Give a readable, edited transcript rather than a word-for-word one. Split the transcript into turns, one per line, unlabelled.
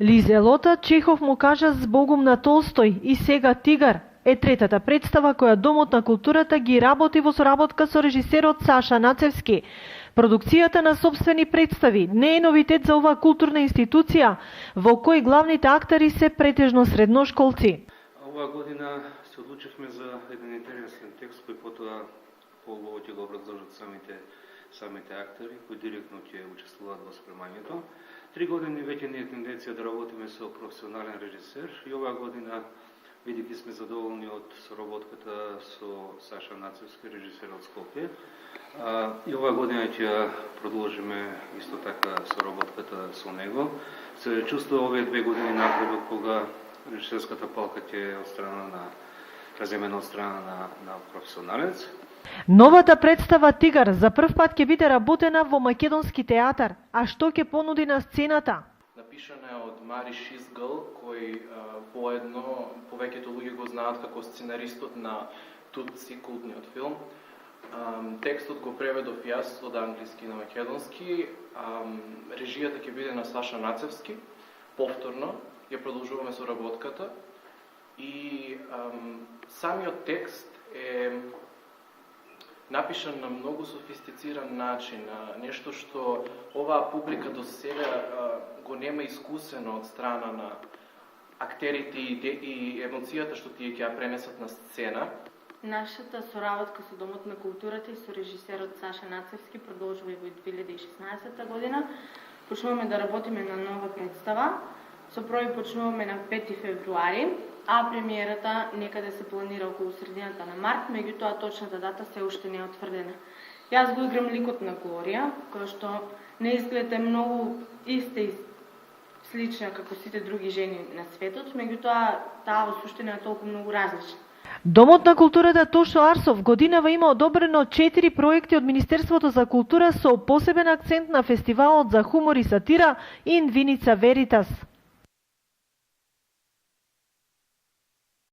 Лизелота Чехов му кажа збогум на Толстој и сега Тигар е третата представа која Домот на културата ги работи во соработка со режисерот Саша Нацевски. Продукцијата на сопствени представи не е новитет за оваа културна институција, во кој главните актери се претежно средношколци.
Оваа година се одлучивме за еден интересен текст кој потоа поубаво ќе го образложат самите актери кои директно ќе учествуваат во спремањето. 3 години веќе не е тенденција да работиме со професионален режисер и оваа година, бидејќи сме задоволни од соработката со Саша Нацевски, режисер од Скопје, и оваа година ќе продолжиме исто така соработката со него. Се чувствува овие 2 години напредок кога режисерската палка ќе е преземена од страна на професионалец.
Новата представа Тигар за прв пат ќе биде работена во македонски театар, а што ќе понуди на сцената?
Напишана е од Мари Шизгъл, кој поедно повеќето луѓе го знаат како сценаристот на Тутси, култниот филм. Текстот го преведов јас од англиски на македонски. Режијата ќе биде на Саша Нацевски. Повторно ја продолжуваме со работката и самиот текст е напишан на многу софистициран начин, нешто што оваа публика до сега го нема искусено од страна на актерите и емоцијата што тие ќе ја пренесат на сцена.
Нашата соработка со Домот на културата и со режисерот Саша Нацевски продолжува и во 2016 година. Почнуваме да работиме на нова представа. Со први почнуваме на 5 февруари, а премиерата некаде се планира околу средината на март, меѓутоа точната дата се уште не е утврдена. Јас го играм ликот на Глорија, која што на изглед е многу иста и слична како сите други жени на светот, меѓутоа таа во суштина е толку многу различна.
Домот на културата Тошо Арсов годинава има одобрено 4 проекти од Министерството за култура со посебен акцент на фестивалот за хумор и сатира Ин Виница Веритас.